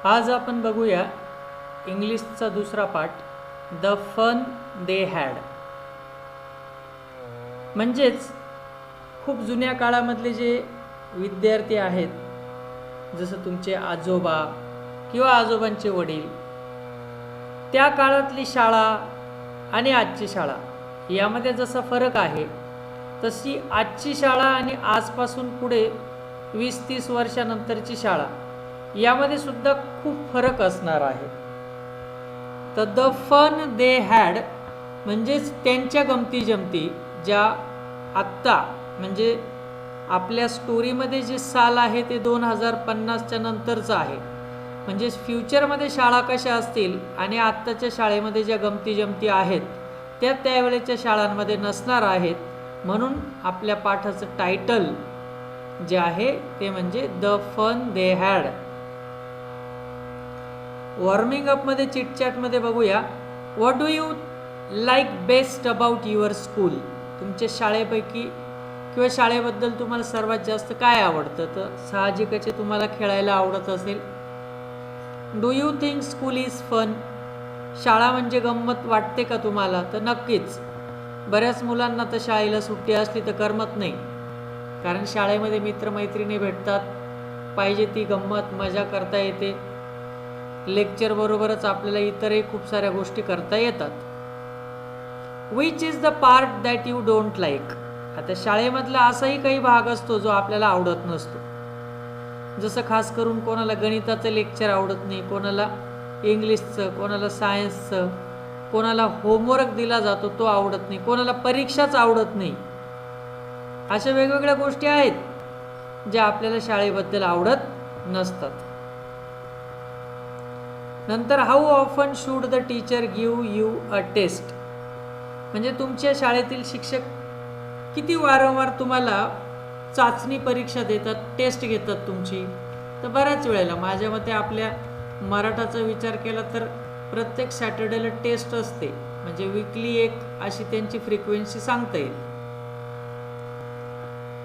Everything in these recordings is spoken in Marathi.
आज आपण बघूया इंग्लिशचा दुसरा पाठ, द फन दे हॅड. म्हणजेच खूप जुन्या काळामधले जे विद्यार्थी आहेत, जसं तुमचे आजोबा किंवा आजोबांचे वडील, त्या काळातली शाळा आणि आजची शाळा यामध्ये जसा फरक आहे, तशी आजची शाळा आणि आजपासून पुढे 20-30 वर्षानंतरची शाळा यामध्ये सुद्धा खूप फरक असणार आहे. तर द फन दे हॅड म्हणजेच त्यांच्या गमती जमती ज्या आत्ता, म्हणजे आपल्या स्टोरीमध्ये जे साल आहे ते 2050च्या नंतरचं आहे. म्हणजे फ्युचरमध्ये शाळा कशा असतील आणि आत्ताच्या शाळेमध्ये ज्या गमती जमती आहेत त्या त्यावेळेच्या शाळांमध्ये नसणार आहेत. म्हणून आपल्या पाठाचं टायटल जे आहे ते म्हणजे the fun they had. Warming अपमध्ये चिटचॅटमध्ये बघूया, what do you like best about your school. तुमच्या शाळेपैकी किंवा शाळेबद्दल तुम्हाला सर्वात जास्त काय आवडतं. तर साहजिकच तुम्हाला खेळायला आवडत असेल. Do you think school is fun. शाळा म्हणजे गंमत वाटते का तुम्हाला. तर नक्कीच. बऱ्याच मुलांना तर शाळेला सुट्टी असली तर करमत नाही, कारण शाळेमध्ये मित्रमैत्रिणी भेटतात, पाहिजे ती गंमत मजा करता येते. लेक्चर बरोबरच आपल्याला इतरही खूप साऱ्या गोष्टी करता येतात. Which is the part that you don't like. आता शाळेमधला असाही काही भाग असतो जो आपल्याला आवडत नसतो. जसं खास करून कोणाला गणिताचं लेक्चर आवडत नाही, कोणाला इंग्लिशचं, कोणाला सायन्सचं, कोणाला होमवर्क दिला जातो तो आवडत नाही, कोणाला परीक्षाच आवडत नाही. अशा वेगवेगळ्या गोष्टी आहेत ज्या आपल्याला शाळेबद्दल आवडत नसतात. नंतर how often should the teacher give you a test. म्हणजे तुमच्या शाळेतील शिक्षक किती वारंवार तुम्हाला चाचणी परीक्षा देतात, टेस्ट घेतात तुमची. तर बऱ्याच वेळेला माझ्या मते आपल्या मराठाचा विचार केला तर प्रत्येक सॅटर्डेला टेस्ट असते, म्हणजे वीकली एक अशी त्यांची फ्रिक्वेन्सी सांगता येईल.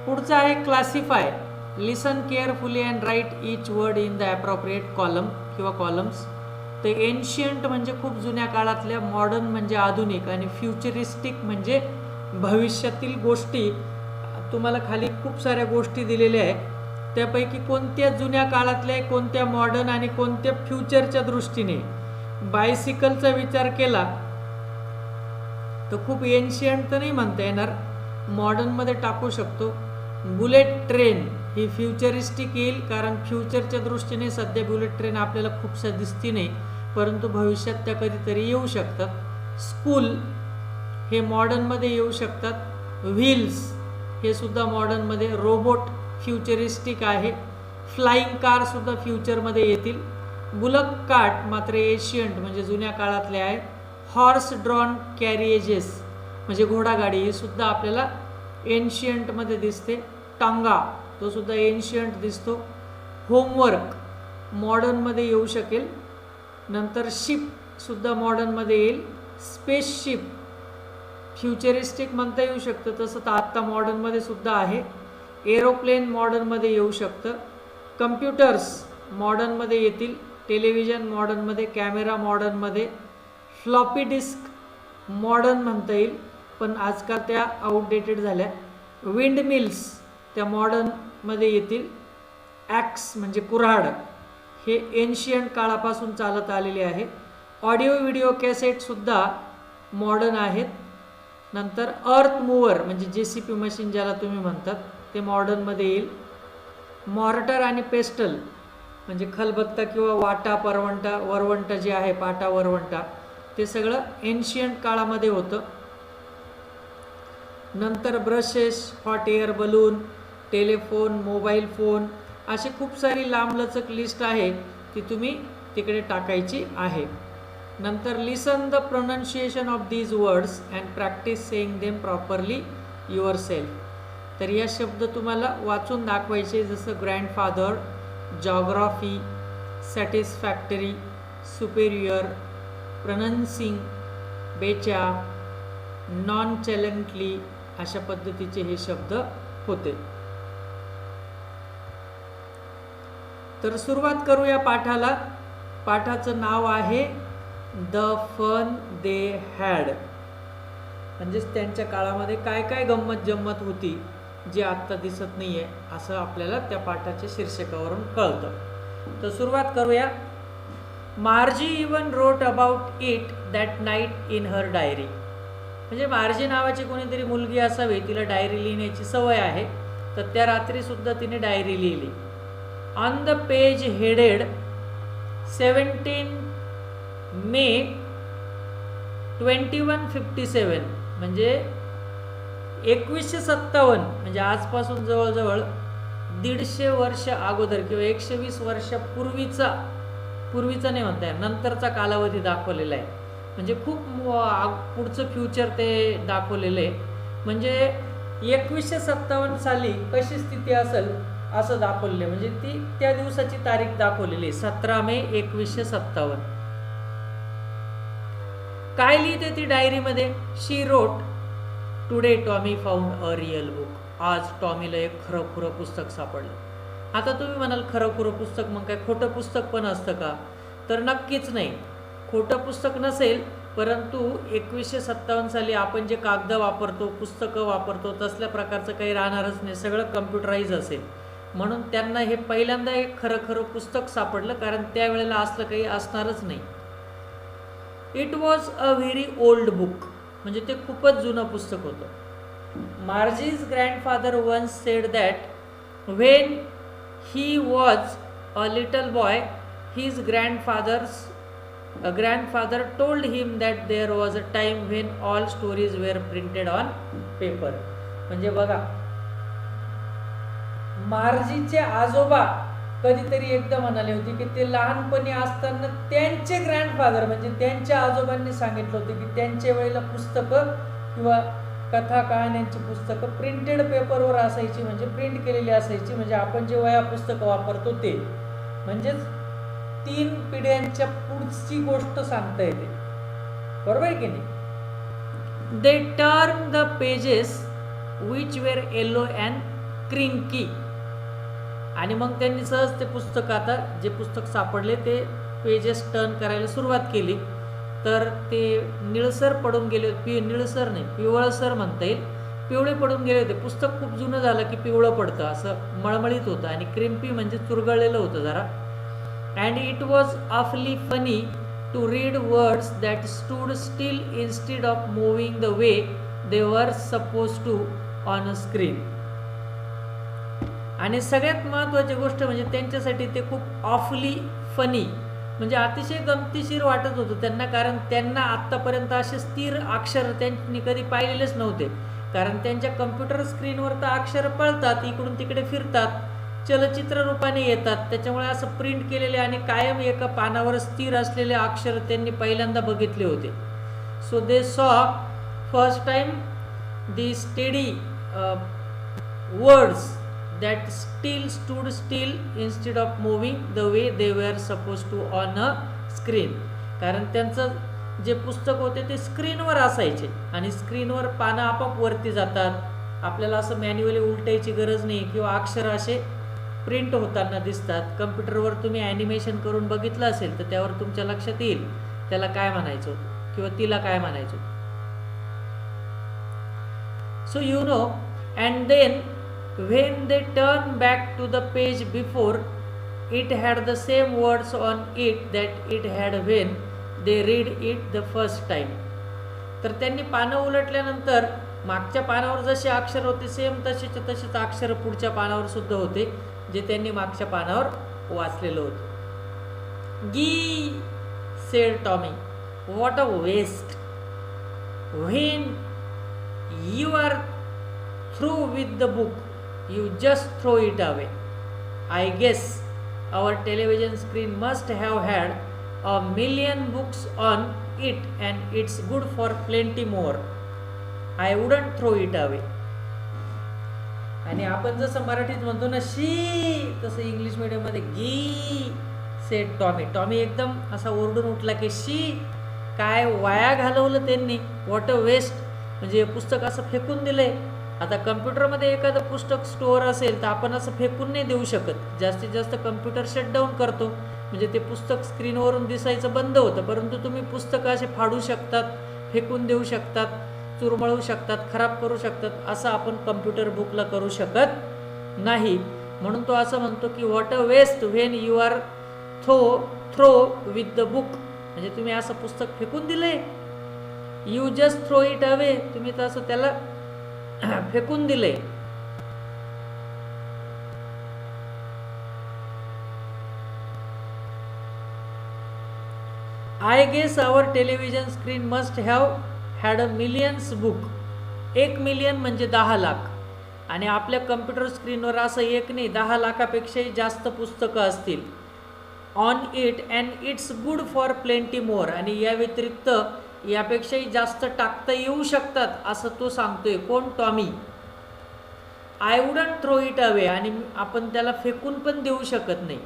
पुढचं आहे classify. Listen carefully and write each word in the appropriate column किंवा कॉलम्स. ते एन्शियंट म्हणजे खूप जुन्या काळातल्या, मॉडर्न म्हणजे आधुनिक, आणि फ्युचरिस्टिक म्हणजे भविष्यातील गोष्टी. तुम्हाला खाली खूप साऱ्या गोष्टी दिलेल्या आहेत, त्यापैकी कोणत्या जुन्या काळातल्या, कोणत्या मॉडर्न आणि कोणत्या फ्युचरच्या दृष्टीने. बायसिकलचा विचार केला तर खूप एन्शियंट तर नाही म्हणता येणार, मॉडर्नमध्ये टाकू शकतो. बुलेट ट्रेन ही फ्युचरिस्टिक येईल, कारण फ्युचरच्या दृष्टीने सध्या बुलेट ट्रेन आपल्याला खूपसा दिसती नाही, परंतु भविष्यात त्या कधीतरी येऊ शकतात. स्कूल हे मॉडर्नमध्ये येऊ शकतात. व्हील्स हे सुद्धा मॉडर्नमध्ये. रोबोट फ्युचरिस्टिक आहे. फ्लाइंग कार सुद्धा फ्युचरमध्ये येतील. बुलक कार्ट मात्र एशियंट म्हणजे जुन्या काळातले आहे. हॉर्स ड्रॉन कॅरिएजेस म्हणजे घोडागाडी ही सुद्धा आपल्याला एन्शियंटमध्ये दिसते. टांगा तो सुद्धा एन्शियंट दिसतो. होमवर्क मॉडर्नमध्ये येऊ शकेल. नंतर शिप सुद्धा मॉडर्नमध्ये येईल. स्पेसशिप फ्युचरिस्टिक म्हणता येऊ शकतं, तसं तर आत्ता मॉडर्नमध्ये सुद्धा आहे. एरोप्लेन मॉडर्नमध्ये येऊ शकतं. कम्प्युटर्स मॉडर्नमध्ये येतील. टेलिव्हिजन मॉडर्नमध्ये, कॅमेरा मॉडर्नमध्ये. फ्लॉपी डिस्क मॉडर्न म्हणता येईल, पण आजकाल त्या आउटडेटेड झाल्या. विंड मिल्स त्या मॉडर्नमध्ये येतील. ॲक्स म्हणजे कुऱ्हाड हे एन्शियंट काळापासून चालत आलेले आहे. ऑडिओ व्हिडिओ कॅसेटसुद्धा मॉडर्न आहेत. नंतर अर्थ मूव्हर म्हणजे JCB मशीन ज्याला तुम्ही म्हणतात ते मॉडर्नमध्ये येईल. मॉर्टर आणि पेस्टल म्हणजे खलबत्ता किंवा वाटा, वरवंटा जे आहे, पाटा वरवंटा, ते सगळं एन्शियंट काळामध्ये होतं. नंतर brushes, hot air balloon, telephone, mobile phone, अशी खूप सारी लांबलचक लिस्ट आहे, ती तुम्ही तिकडे टाकायची आहे. नंतर listen the pronunciation of these words and practise saying them properly yourself. तर या शब्द तुम्हाला वाचून दाखवायचे, जसं grandfather, geography, satisfactory, superior, pronouncing, बेचा, नॉन चॅलेंटली, अशा पद्धतीचे हे शब्द होते. तर सुरुवात करूया पाठाला. पाठाचं नाव आहे द फन दे हॅड, म्हणजेच त्यांच्या काळामध्ये काय काय गंमत जम्मत होती जी आत्ता दिसत नाही आहे असं आपल्याला त्या पाठाच्या शीर्षकावरून कळतं. तर सुरुवात करूया. मार्जी even wrote about it that night in her diary. म्हणजे मार्जी नावाची कोणीतरी मुलगी असावी, तिला डायरी लिहिण्याची सवय आहे, तर त्या रात्रीसुद्धा तिने डायरी लिहिली. ऑन द पेज हेडेड 17 मे 2157, म्हणजे 2157, म्हणजे आजपासून जवळजवळ 150 वर्ष अगोदर किंवा 120 वर्षापूर्वीचा नाही म्हणता येईल, नंतरचा कालावधी दाखवलेला आहे. म्हणजे खूप पुढचं फ्युचर ते दाखवलेलं आहे. म्हणजे 2157 साली कशी स्थिती असेल असं दाखवलेलं आहे. म्हणजे ती त्या दिवसाची तारीख दाखवलेली आहे, 17 मे 2157. काय लिहिते ती डायरीमध्ये? She wrote, today Tommy found a real book. आज टॉमीला एक खरं खुरं पुस्तक सापडलं. आता तुम्ही म्हणाल खरं खुरं पुस्तक मग काय खोटं पुस्तक पण असतं का? तर नक्कीच नाही, खोटं पुस्तक नसेल, परंतु 2157 साली आपण जे कागद वापरतो, पुस्तकं वापरतो, तसल्या प्रकारचं काही राहणारच नाही, सगळं कम्प्युटराईज असेल. म्हणून त्यांना हे पहिल्यांदा एक खरं पुस्तक सापडलं, कारण त्यावेळेला असलं काही असणारच नाही. It was a very old book, म्हणजे ते खूपच जुनं पुस्तक होतं. Margie's grandfather once said that when he was a little boy his grandfather told him that there was a time when all stories were printed on paper. म्हणजे बघा, मार्जीचे आजोबा कधीतरी एकदा म्हणाले होते की ते लहानपणी असताना त्यांचे ग्रँडफादर म्हणजे त्यांच्या आजोबांनी सांगितलं होतं की त्यांच्या वेळेला पुस्तकं किंवा कथा कहाण्यांची पुस्तकं प्रिंटेड पेपरवर असायची, म्हणजे प्रिंट केलेली असायची. म्हणजे आपण जे वह्या पुस्तकं वापरतो ते, म्हणजेच 3 पिढ्यांच्या पुढची गोष्ट सांगता येते, बरोबर आहे की नाही? They turn the pages which were yellow and crinkly. आणि मग त्यांनी सहज ते पुस्तक, आता जे पुस्तक सापडले ते पेजेस टर्न करायला सुरुवात केली, तर ते निळसर पडून गेले. निळसर नाही, पिवळसर म्हणता येईल, पिवळे पडून गेले होते. पुस्तक खूप जुनं झालं की पिवळं पडतं, असं मळमळीत होतं. आणि क्रिम्पी म्हणजे चुरगळलेलं होतं जरा. And it was awfully funny to read words that stood still instead of moving the way they were supposed to on a screen. आणि सगळ्यात महत्त्वाची गोष्ट म्हणजे त्यांच्यासाठी ते खूप ऑफली फनी, म्हणजे अतिशय गमतीशीर वाटत होतं त्यांना, कारण त्यांना आत्तापर्यंत असे स्थिर अक्षर त्यांनी कधी पाहिलेलेच नव्हते. कारण त्यांच्या कम्प्युटर स्क्रीनवर तर अक्षर पळतात, इकडून तिकडे फिरतात, चलचित्र रूपाने येतात, त्याच्यामुळे असं प्रिंट केलेले आणि कायम एका पानावर स्थिर असलेले अक्षर त्यांनी पहिल्यांदा बघितले होते. So they saw first time the steady words that still stood still instead of moving the way they were suppose to on a screen. कारण त्यांचं जे पुस्तक होते ते स्क्रीनवर असायचे आणि स्क्रीनवर पानं आपोआप वरती जातात. आपल्याला असं मॅन्युअली उलटायची गरज नाही किंवा अक्षर असे प्रिंट होताना दिसतात. कम्प्युटरवर तुम्ही ॲनिमेशन करून बघितलं असेल तर त्यावर तुमच्या लक्षात येईल त्याला काय म्हणायचं होतं किंवा तिला काय म्हणायचं होतं. So you know, and then when they turn back to the page before it had the same words on it that it had when they read it the first time. तर त्यांनी पानं उलटल्यानंतर मागच्या पानावर जसे अक्षर होते सेम तसेच अक्षर पुढच्या पानावर सुद्धा होते, जे त्यांनी मागच्या पानावर वाचलेलं होतं. Gee said Tommy, what a waste. When you are through with the book you just throw it away. I guess our television screen must have had a million books on it and it's good for plenty more. I wouldn't throw it away. आणि आपण जसं मराठीत म्हणतो ना शी, तसं इंग्लिश मीडियममध्ये गी सेड टॉमी. टॉमी एकदम असा ओरडून उठला की शी, काय वाया घालवलं त्यांनी, व्हॉट अ वेस्ट. म्हणजे पुस्तक असं फेकून दिलंय. आता कम्प्युटरमध्ये एखादं पुस्तक स्टोअर असेल तर आपण असं फेकून नाही देऊ शकत, जास्तीत जास्त कम्प्युटर शटडाऊन करतो म्हणजे ते पुस्तक स्क्रीनवरून दिसायचं बंद होतं, परंतु तुम्ही पुस्तकं असे फाडू शकतात, फेकून देऊ शकतात, चुरमळू शकतात, खराब करू शकतात, असं आपण कम्प्युटर बुकला करू शकत नाही. म्हणून तो असं म्हणतो की what a waste when you are throw with the book, म्हणजे तुम्ही असं पुस्तक फेकून दिले, you just throw it away, तुम्ही तसं त्याला फेकून दिले. I guess our television screen must have had a millions book. 1 million म्हणजे 10 लाख, आणि आपल्या कम्प्युटर स्क्रीनवर असं एक नाही, 10 लाखापेक्षाही जास्त पुस्तकं असतील. On it and it's good for plenty more, आणि या व्यतिरिक्त यापेक्षाही जास्त टाकता येऊ शकतात असं तो सांगतोय. कोण? Tommy. I wouldn't throw it away, आणि आपण त्याला फेकून पण देऊ शकत नाही.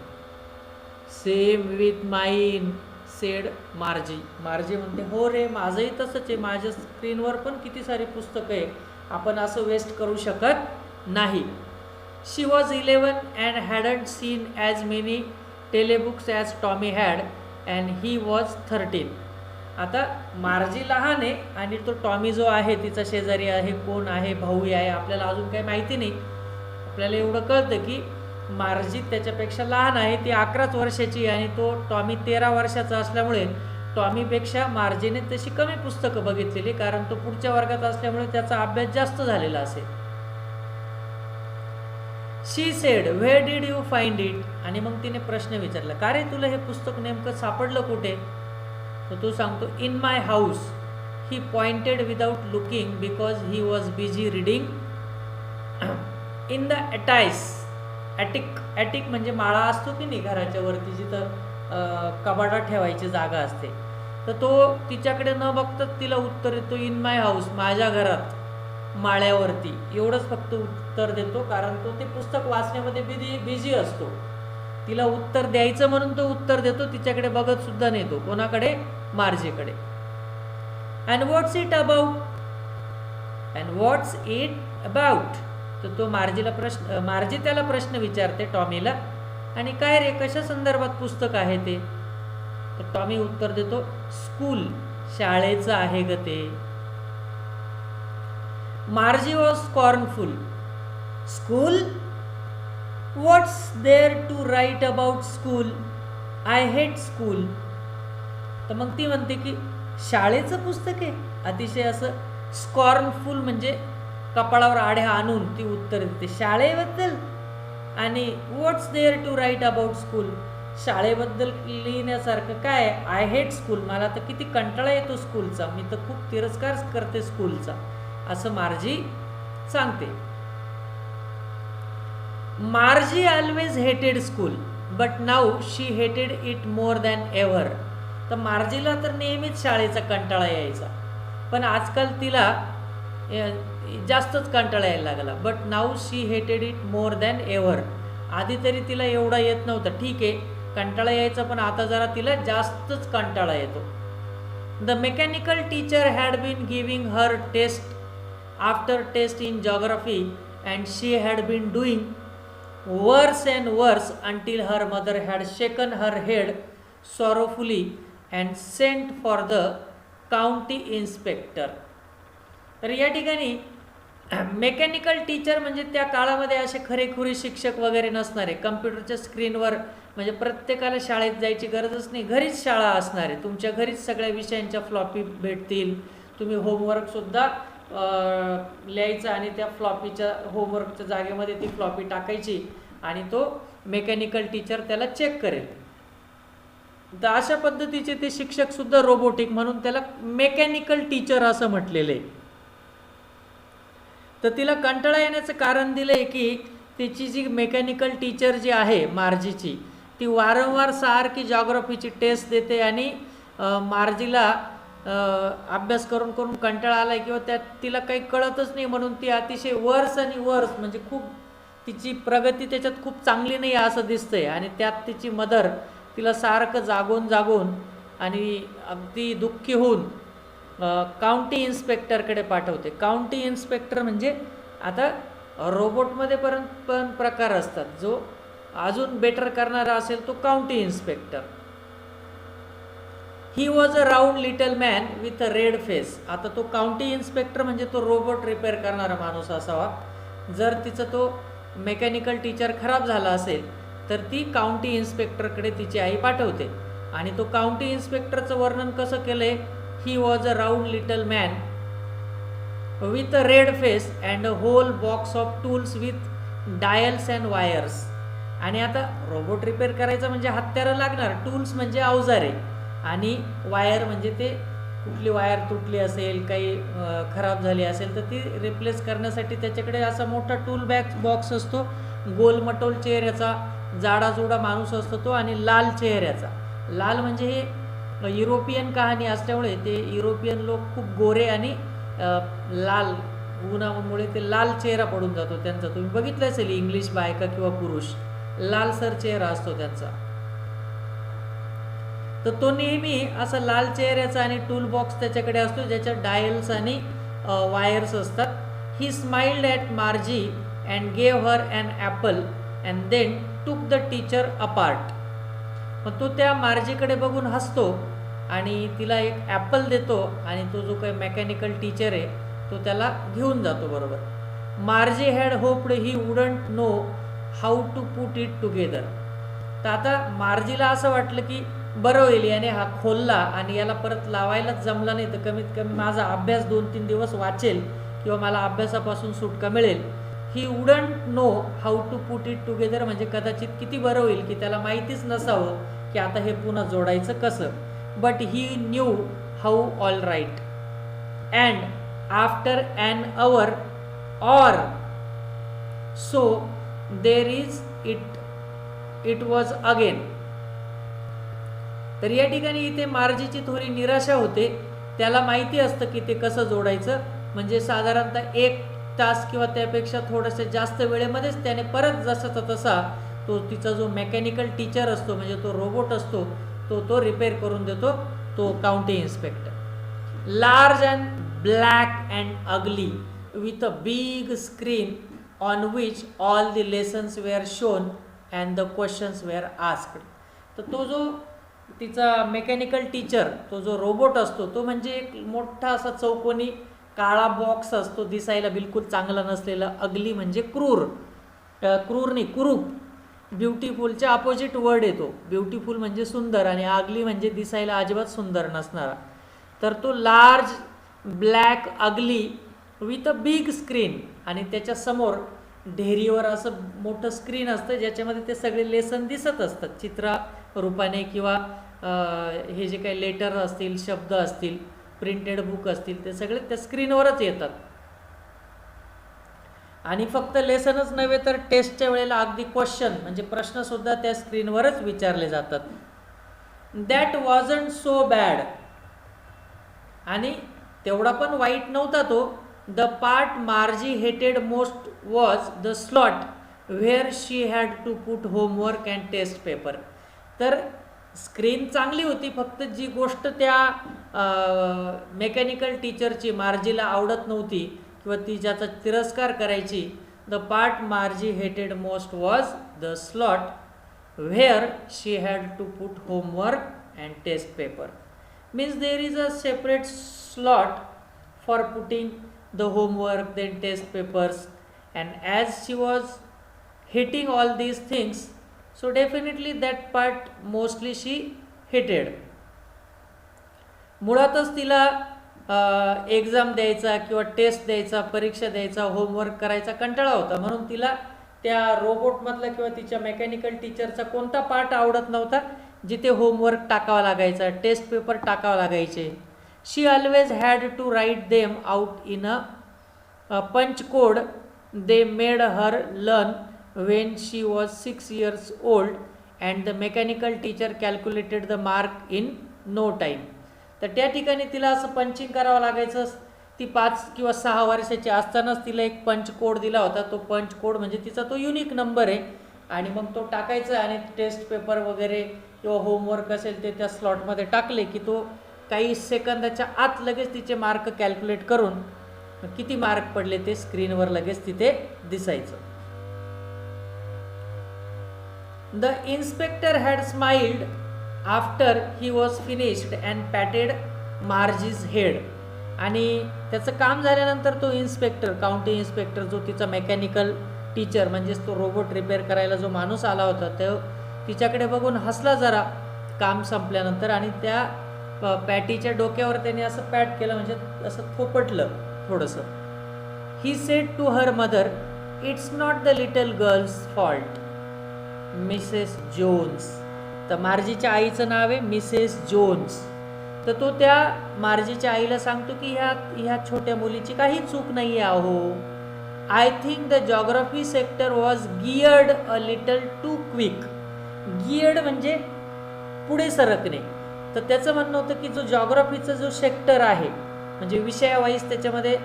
Same with mine said Margie. Margie म्हणते हो रे, माझंही तसंच आहे, माझ्या स्क्रीनवर पण किती सारी पुस्तकं आहे, आपण असं वेस्ट करू शकत नाही. She was 11 and hadn't seen as many telebooks as Tommy had and he was 13. आता मार्जी लहान आहे आणि तो टॉमी जो आहे तिचा शेजारी आहे, कोण आहे, भाऊ आहे, आपल्याला अजून काही माहिती नाही. आपल्याला एवढं कळतं की मार्जी त्याच्यापेक्षा लहान आहे, ती 11 वर्षाची, आणि तो टॉमी 13 वर्षाचा असल्यामुळे टॉमीपेक्षा मार्जीने तशी कमी पुस्तकं बघितलेली, कारण तो पुढच्या वर्गात असल्यामुळे त्याचा अभ्यास जास्त झालेला असेल. She said where did you find it, आणि मग तिने प्रश्न विचारला, का रे तुला हे पुस्तक नेमकं सापडलं कुठे? तर तो सांगतो in my house. He pointed without looking because he was busy reading in the attach. Attic म्हणजे माळा असतो की नाही घराच्या वरती, जिथं कबाडा ठेवायची जागा असते. तर तो तिच्याकडे न बघता तिला उत्तर देतो इन माय हाऊस, माझ्या घरात माळ्यावरती, एवढंच फक्त उत्तर देतो, कारण तो ते पुस्तक वाचण्यामध्ये बिझी असतो. तिला उत्तर द्यायचं म्हणून तो उत्तर देतो, तिच्याकडे बघत सुद्धा नाही तो. कोणाकडे? मार्जीकडे. And what's it about, and what's it about. तर तो मार्जी त्याला प्रश्न विचारते टॉमीला, आणि काय रे, कशा संदर्भात पुस्तक आहे ते? तर टॉमी उत्तर देतो स्कूल, शाळेचं आहे ग ते. Margie was scornful. School? What's there to write about school? I hate school. तर मग ती म्हणते की शाळेचं पुस्तक आहे, अतिशय असं स्कॉर्नफुल म्हणजे कपाळावर आड्या आणून ती उत्तर देते शाळेबद्दल. आणि what's there to write about school, शाळेबद्दल लिहिण्यासारखं काय? आय हेट स्कूल, मला तर किती कंटाळा येतो स्कूलचा, मी तर खूप तिरस्कार करते स्कूलचा, असं मार्जी सांगते. मार्जी ऑलवेज हेटेड स्कूल बट नाऊ शी हेटेड इट मोर दॅन एव्हर. तर मार्जीला तर नेहमीच शाळेचा कंटाळा यायचा, पण आजकाल तिला जास्तच कंटाळा यायला लागला. बट नाऊ शी हेटेड इट मोर दॅन एव्हर. आधी तरी तिला एवढा येत नव्हता, ठीक आहे कंटाळा यायचा, पण आता जरा तिला जास्तच कंटाळा येतो. The mechanical teacher had been giving her test after test in geography and she had been doing worse and worse until her mother had shaken her head sorrowfully and sent for the county inspector. तर या ठिकाणी मेकॅनिकल टीचर म्हणजे त्या काळामध्ये असे खरेखुरे शिक्षक वगैरे नसणारे, कम्प्युटरच्या स्क्रीनवर, म्हणजे प्रत्येकाला शाळेत जायची गरजच नाही, घरीच शाळा असणार आहे, तुमच्या घरीच सगळ्या विषयांच्या फ्लॉपी भेटतील, तुम्ही होमवर्कसुद्धा लिहायचा आणि त्या फ्लॉपीच्या होमवर्कच्या जागेमध्ये ती फ्लॉपी टाकायची आणि तो मेकॅनिकल टीचर त्याला चेक करेल. तर अशा पद्धतीचे ते शिक्षकसुद्धा रोबोटिक, म्हणून त्याला मेकॅनिकल टीचर असं म्हटलेलं आहे. तर तिला कंटाळा येण्याचं कारण दिलं आहे की तिची जी मेकॅनिकल टीचर जी आहे मार्जीची, ती वारंवार सारखी जॉग्राफीची टेस्ट देते आणि मार्जीला अभ्यास करून करून कंटाळा आला आहे किंवा त्यात तिला काही कळतच नाही, म्हणून ती अतिशय वर्स आणि वर्स म्हणजे खूप तिची प्रगती त्याच्यात खूप चांगली नाही असं दिसतंय. आणि त्यात तिची मदर तिला सारखं जागून जागून आणि अगदी दुःखी होऊन काउंटी इन्स्पेक्टरकडे पाठवते. काउंटी इन्स्पेक्टर म्हणजे आता रोबोटमध्ये पण प्रकार असतात, जो अजून बेटर करणारा असेल तो county inspector. He was a round little man with a red face. आता तो काउंटी इन्स्पेक्टर म्हणजे तो रोबोट रिपेअर करणारा माणूस असावा. जर तिचा तो मेकॅनिकल टीचर खराब झाला असेल तर ती काउंटी इन्स्पेक्टरकडे तिची आई पाठवते. आणि तो काउंटी इन्स्पेक्टरचं वर्णन कसं केलंय, ही was a round little man with a red face and a whole box of tools with dials and wires. आणि आता रोबोट रिपेअर करायचं म्हणजे हत्यारं लागणार, टूल्स म्हणजे अवजारे, आणि वायर म्हणजे ते कुठली वायर तुटली असेल, काही खराब झाली असेल तर ती रिप्लेस करण्यासाठी त्याच्याकडे असा मोठा टूल बॉक्स असतो, गोलमटोल चेहऱ्याचा, जाडाजुडा माणूस असतो तो, आणि लाल चेहऱ्याचा. लाल म्हणजे हे युरोपियन कहाणी असल्यामुळे ते युरोपियन लोक खूप गोरे आणि लाल, उन्हामुळे ते लाल चेहरा पडून जातो त्यांचा. तुम्ही बघितलं असेल इंग्लिश बायका किंवा पुरुष, लालसर चेहरा असतो त्यांचा. तर तो नेहमी असा लाल चेहऱ्याचा आणि टूल बॉक्स त्याच्याकडे असतो ज्याच्यात डायल्स आणि वायर्स असतात. He smiled at Margie and gave her an apple and then took the teacher apart. मग तो त्या मार्जीकडे बघून हसतो आणि तिला एक ॲपल देतो, आणि तो जो काही मेकॅनिकल टीचर आहे तो त्याला घेऊन जातो बरोबर. Margie had hoped he wouldn't know how to put it together. तर आता मार्जीला असं वाटलं की बरं होईल याने हा खोलला आणि याला परत लावायलाच जमला नाही तर कमीत कमी माझा अभ्यास 2-3 दिवस वाचेल किंवा मला अभ्यासापासून सुटका मिळेल. He wouldn't know how to put it together म्हणजे कदाचित किती बरं होईल की त्याला माहितीच नसावं की आता हे पुन्हा जोडायचं कसं. But he knew how all right. And after an hour or so there is it was again. तर या ठिकाणी इथे मार्जीची थोडी निराशा होते. त्याला माहिती असतं की ते कसं जोडायचं, म्हणजे साधारणतः 1 तास किंवा त्यापेक्षा थोडंसं जास्त वेळेमध्येच त्याने परत जसाचा तसा तो तिचा जो मेकॅनिकल टीचर असतो म्हणजे तो रोबोट असतो तो रिपेअर करून देतो, तो county inspector. Large and black and ugly with a big screen on which all the lessons were shown and the questions were asked. तर तो जो तिचा मेकॅनिकल टीचर, तो जो रोबोट असतो तो म्हणजे एक मोठा असा चौकोनी काळा बॉक्स असतो, दिसायला बिलकुल चांगला नसलेला. अगली म्हणजे क्रूर, क्रूर नाही कुरूप. ब्युटिफुलच्या अपोजिट वर्ड येतो. ब्युटिफुल म्हणजे सुंदर आणि अगली म्हणजे दिसायला अजिबात सुंदर नसणारा. तर तो large black ugly with a big screen, आणि त्याच्या समोर ढेरीवर असं मोठं स्क्रीन असतं ज्याच्यामध्ये ते सगळे लेसन दिसत असतात चित्रा रूपाने, किंवा हे जे काही लेटर असतील, शब्द असतील, प्रिंटेड बुक असतील, ते सगळे त्या स्क्रीनवरच येतात. आणि फक्त लेसनच नव्हे तर टेस्टच्या वेळेला अगदी क्वेश्चन म्हणजे प्रश्नसुद्धा त्या स्क्रीनवरच विचारले जातात. That wasn't so bad. आणि तेवढा पण वाईट नव्हता तो. The part Margie hated most was the slot where she had to put homework and test paper. तर स्क्रीन चांगली होती, फक्त जी गोष्ट त्या मेकॅनिकल टीचरची मार्जीला आवडत नव्हती किंवा ती ज्याचा तिरस्कार करायची, the part Margie hated most was the slot where she had to put homework and test paper. Means there is a separate slot for putting the homework, then test papers, and as she was hating all these things, so definitely that part mostly she hated. मुळातच तिला एक्झाम द्यायचा किंवा टेस्ट द्यायचा, परीक्षा द्यायचा, होमवर्क करायचा कंटाळा होता, म्हणून तिला त्या रोबोटमधला किंवा तिच्या मेकॅनिकल टीचरचा कोणता पार्ट आवडत नव्हता जिथे होमवर्क टाकावा लागायचा, टेस्ट पेपर टाकावा लागायचे. She always had to write them out in a punch code they made her learn when she was 6 years old, and the mechanical teacher calculated the mark in no time. तर त्या ठिकाणी तिला असं पंचिंग करावं लागायचं. ती 5 किंवा 6 वर्षाची असतानाच तिला एक पंच कोड दिला होता. तो पंच कोड म्हणजे तिचा तो युनिक नंबर आहे, आणि मग तो टाकायचा आणि टेस्ट पेपर वगैरे किंवा होमवर्क असेल ते त्या स्लॉटमध्ये टाकले की तो काही सेकंदाच्या आत लगेच तिचे मार्क कॅल्क्युलेट करून किती मार्क पडले ते स्क्रीनवर लगेच तिथे दिसायचं. The inspector had smiled after he was finished and patted Margie's head. आणि त्याचं काम झाल्यानंतर तो इन्स्पेक्टर, काउंटी इन्स्पेक्टर, जो तिचा मेकॅनिकल टीचर म्हणजेच तो रोबोट रिपेअर करायला जो माणूस आला होता, तो तिच्याकडे बघून हसला जरा काम संपल्यानंतर, आणि त्या पॅटीच्या डोक्यावर त्याने असं पॅट केलं, म्हणजे असं थोपटलं थोडंसं. He said to her mother, it's not the little girl's fault, Mrs Jones. तर मार्जीच्या आईचं नाव आहे मिसेस जोन्स. तर तो त्या मार्जीच्या आईला सांगतो की ह्या छोट्या मुलीची काही चूक नाही आहे अहो. I think the geography sector was geared a little too quick. Geared म्हणजे पुढे सरकणे. तर त्याचं म्हणणं होतं की जो जॉग्राफीचा जो सेक्टर आहे, म्हणजे विषयावाईज त्याच्यामध्ये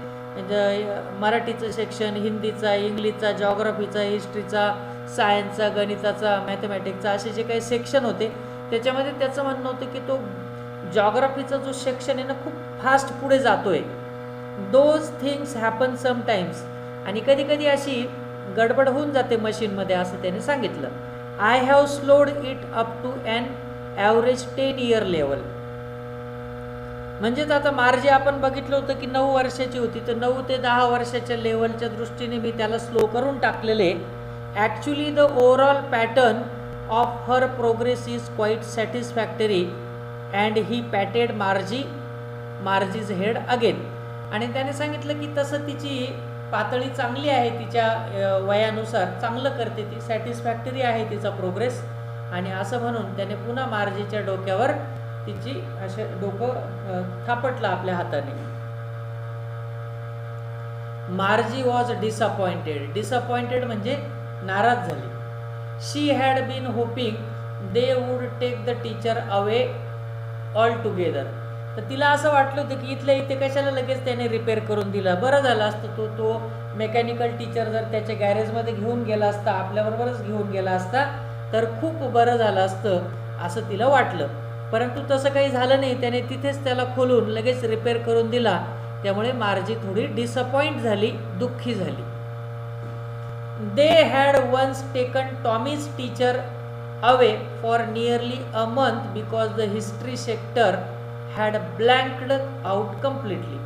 मराठीचं सेक्शन, हिंदीचा, इंग्लिशचा, जॉग्राफीचा, हिस्ट्रीचा, सायन्सचा, गणिताचा, मॅथमॅटिक्सचा, असे जे काही सेक्शन होते त्याच्यामध्ये त्याचं म्हणणं होतं की तो जॉग्राफीचा जो सेक्शन आहे ना खूप फास्ट पुढे जातोय. Those things happen sometimes. आणि कधी कधी अशी गडबड होऊन जाते मशीनमध्ये, असं त्याने सांगितलं. I have slowed it up to an average 10 year level. म्हणजेच आता मार्जी आपण बघितलं होतं की 9 वर्षाची होती, तर 9 ते 10 वर्षाच्या लेवलच्या दृष्टीने मी त्याला स्लो करून टाकलेले. Actually the overall pattern of her progress is quite satisfactory and he patted Margie's head again. आणि त्याने सांगितलं की तसं तिची पातळी चांगली आहे, तिच्या वयानुसार चांगलं करते ती, सॅटिस्फॅक्टरी आहे तिचा प्रोग्रेस. आणि असं म्हणून त्याने पुन्हा मार्जीच्या डोक्यावर तिची असे डोकं थापटलं आपल्या हाताने. मार्जी वॉज डिसअपॉइंटेड. डिसअपॉइंटेड म्हणजे नाराज झाली. She had been hoping they would take the teacher away altogether. तर तिला असं वाटलं होतं की इथल्या इथे कशाला लगेच त्याने रिपेअर करून दिला, बरं झालं असतं तो मेकॅनिकल टीचर जर त्याच्या गॅरेजमध्ये घेऊन गेला असता, आपल्याबरोबरच घेऊन गेला असता, तर खूप बरं झालं असतं असं तिला वाटलं. परंतु तसं काही झालं नाही, त्याने तिथेच त्याला खोलून लगेच रिपेअर करून दिला. त्यामुळे मार्जी थोडी डिसअपॉइंट झाली, दुःखी झाली. They had once taken Tommy's teacher away for nearly a month because the history sector had blanked out completely.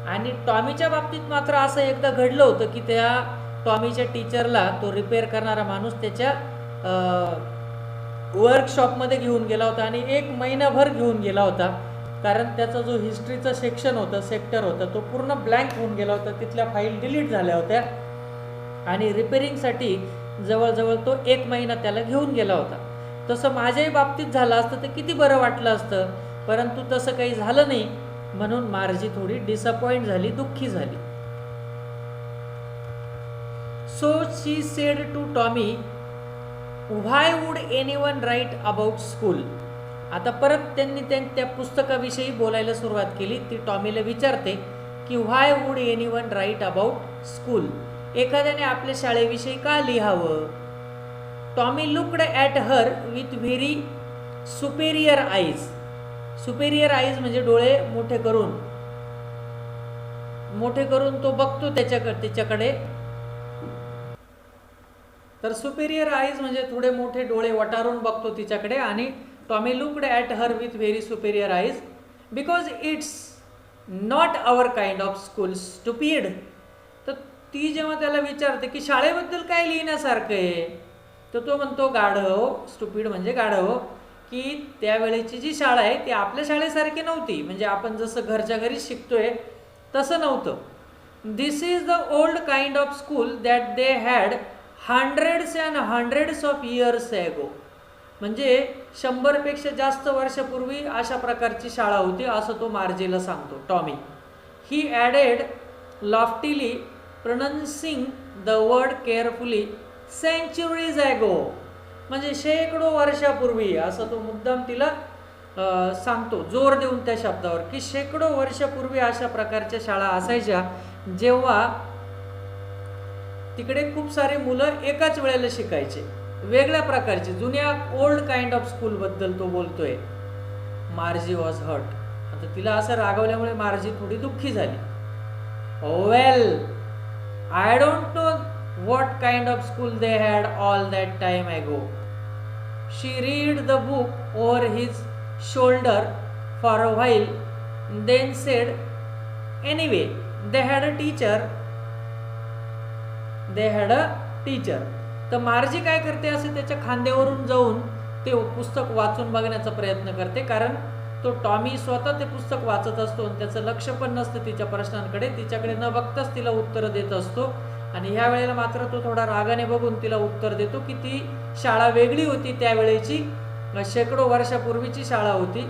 आणि टॉमीच्या बाबतीत मात्र असं एकदा घडलं होतं की त्या टॉमीच्या टीचरला तो रिपेअर करणारा माणूस त्याच्या वर्कशॉपमध्ये घेऊन गेला होता आणि 1 महिनाभर घेऊन गेला होता, कारण त्याचा जो हिस्ट्रीचा सेक्शन होता, सेक्टर होता, तो पूर्ण ब्लँक होऊन गेला होता. तिथल्या फाईल डिलीट झाल्या होत्या आणि रिपेअरिंगसाठी जवळजवळ तो 1 महिना त्याला घेऊन गेला होता. तसं माझ्याही बाबतीत झालं असतं तर किती बरं वाटलं असतं, परंतु तसं काही झालं नाही. म्हणून मार्जी थोडी डिसअपॉइंट झाली, दुःखी झाली. So she said to Tommy, why would anyone write about school. आता परत त्यांनी त्या पुस्तकाविषयी बोलायला सुरुवात केली. ती टॉमीला विचारते की why would anyone write about school, एखाद्याने आपल्या शाळेविषयी का लिहावं. Tommy looked at her with very superior eyes. Superior eyes म्हणजे डोळे मोठे करून तो बघतो त्याच्याकडे. तर सुपेरियर आईज म्हणजे थोडे मोठे डोळे वटारून बघतो तिच्याकडे. आणि Tommy looked at her with very superior eyes because it's not our kind of school stupid. तर ती जेव्हा त्याला विचारते की शाळेबद्दल काय लिहिण्यासारखं आहे, तर तो म्हणतो गाढव, स्टुपिड म्हणजे गाढव, की त्यावेळेची जी शाळा आहे ती आपल्या शाळेसारखी नव्हती, म्हणजे आपण जसं घरच्या घरी शिकतोय तसं नव्हतं. This is the old kind of school that they had hundreds and hundreds of years ago. म्हणजे 100पेक्षा जास्त वर्षापूर्वी अशा प्रकारची शाळा होती, असं तो मार्जीला सांगतो Tommy. He added loftily, pronouncing the word carefully, centuries ago. म्हणजे शेकडो वर्षापूर्वी, असं तो मुद्दाम तिला सांगतो, जोर देऊन त्या शब्दावर, की शेकडो वर्षापूर्वी अशा प्रकारच्या शाळा असायच्या जेव्हा तिकडे खूप सारे मुलं एकाच वेळेला शिकायचे, वेगळ्या प्रकारचे, जुन्या ओल्ड काइंड ऑफ स्कूल बद्दल तो बोलतोय. Margie was hurt. आता तिला असं रागवल्यामुळे मार्जी थोडी दुःखी झाली. Well, I don't know what kind of school they had all that time ago. She read the book over his shoulder for a while, then said, anyway they had a teacher, they had a teacher. तर मार्जी काय करते, असे त्याच्या खांद्यावरून जाऊन ते पुस्तक वाचून बघण्याचा प्रयत्न करते, कारण तो टॉमी स्वतः ते पुस्तक वाचत असतो आणि त्याचं लक्ष पण नसतं तिच्या प्रश्नांकडे, तिच्याकडे न बघताच तिला उत्तर देत असतो. आणि ह्या वेळेला मात्र तो थोडा रागाने बघून तिला उत्तर देतो की ती शाळा वेगळी होती त्यावेळेची, शेकडो वर्षापूर्वीची शाळा होती.